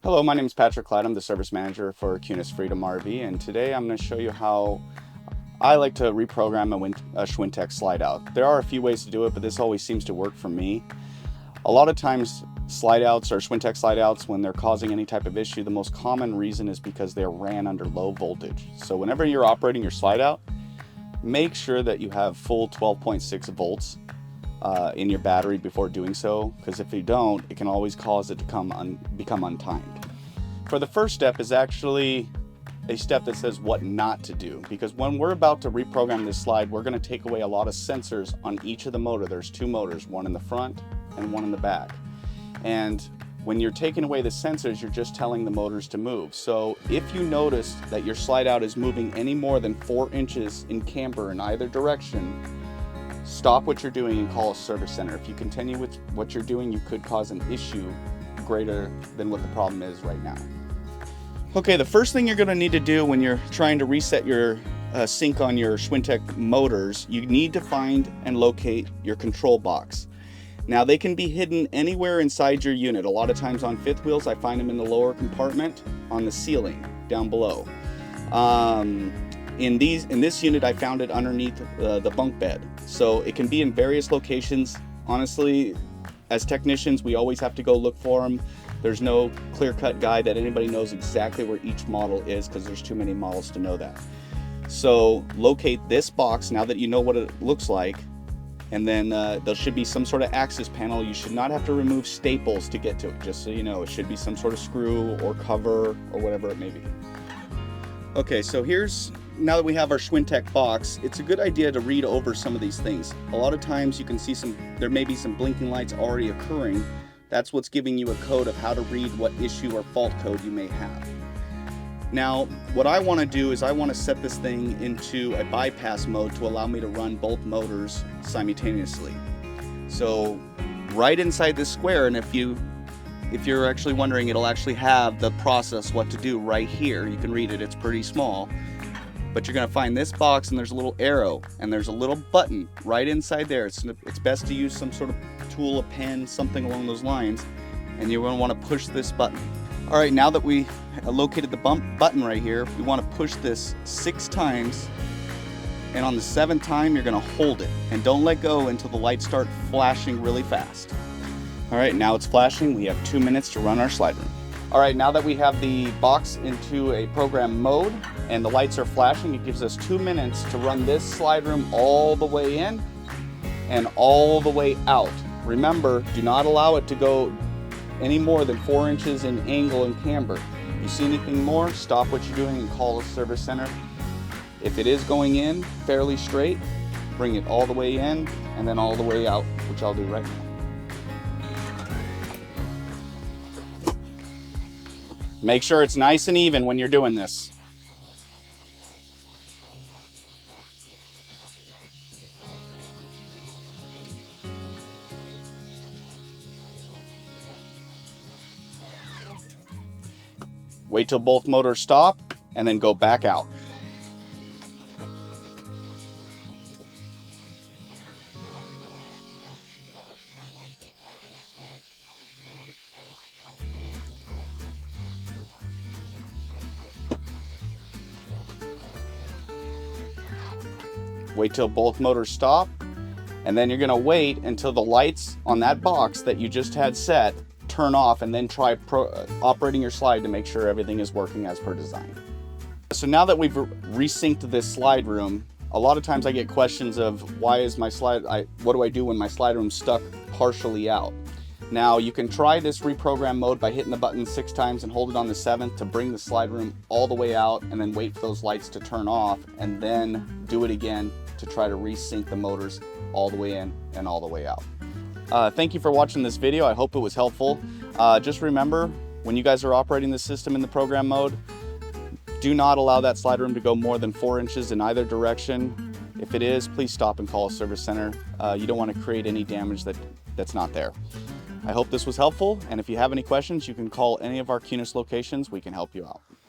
Hello, my name is Patrick Clyde. I'm the service manager for Kunes Freedom RV, and today I'm going to show you how I like to reprogram a Schwintek slide out. There are a few ways to do it, but this always seems to work for me. A lot of times slide outs or Schwintek slide outs, when they're causing any type of issue, the most common reason is because they're ran under low voltage. So whenever you're operating your slide out, make sure that you have full 12.6 volts in your battery before doing so, because if you don't, it can always cause it to become untimed. For the first step is actually a step that says what not to do, because when we're about to reprogram this slide, we're going to take away a lot of sensors on each of the motor. There's two motors, one in the front and one in the back. And when you're taking away the sensors, you're just telling the motors to move. So if you notice that your slide out is moving any more than 4 inches in camber in either direction, stop what you're doing and call a service center. If you continue with what you're doing, you could cause an issue greater than what the problem is right now. Okay, the first thing you're going to need to do when you're trying to reset your sync on your Schwintek motors, you need to find and locate your control box. Now, they can be hidden anywhere inside your unit. A lot of times on fifth wheels, I find them in the lower compartment on the ceiling down below. In this unit, I found it underneath the bunk bed. So it can be in various locations. Honestly, as technicians, we always have to go look for them. There's no clear-cut guide that anybody knows exactly where each model is, because there's too many models to know that. So locate this box now that you know what it looks like, and then there should be some sort of access panel. You should not have to remove staples to get to it, just so you know. It should be some sort of screw or cover or whatever it may be. Okay, so now that we have our Schwintek box, it's a good idea to read over some of these things. A lot of times you can see there may be some blinking lights already occurring. That's what's giving you a code of how to read what issue or fault code you may have. Now, what I want to do is I want to set this thing into a bypass mode to allow me to run both motors simultaneously. So right inside this square, and if you're actually wondering, it'll actually have the process what to do right here. You can read it, it's pretty small. But you're going to find this box, and there's a little arrow, and there's a little button right inside there. It's best to use some sort of tool, a pen, something along those lines, and you're going to want to push this button. All right, now that we located the button right here, we want to push this 6 times, and on the 7th time, you're going to hold it, and don't let go until the lights start flashing really fast. All right, now it's flashing. We have 2 minutes to run our slide room. All right, now that we have the box into a program mode and the lights are flashing, it gives us 2 minutes to run this slide room all the way in and all the way out. Remember, do not allow it to go any more than 4 inches in angle and camber. If you see anything more, stop what you're doing and call a service center. If it is going in fairly straight, bring it all the way in and then all the way out, which I'll do right now. Make sure it's nice and even when you're doing this. Wait till both motors stop and then go back out. Wait till both motors stop, and then you're going to wait until the lights on that box that you just had set turn off, and then try operating your slide to make sure everything is working as per design. So now that we've resynced this slide room, a lot of times I get questions of why is my what do I do when my slide room's stuck partially out? Now you can try this reprogram mode by hitting the button 6 times and hold it on the 7th to bring the slide room all the way out, and then wait for those lights to turn off, and then do it again to try to resync the motors all the way in and all the way out. Thank you for watching this video. I hope it was helpful. Just remember, when you guys are operating the system in the program mode, do not allow that slide room to go more than 4 inches in either direction. If it is, please stop and call a service center. You don't want to create any damage that's not there. I hope this was helpful, and if you have any questions, you can call any of our Kunes locations. We can help you out.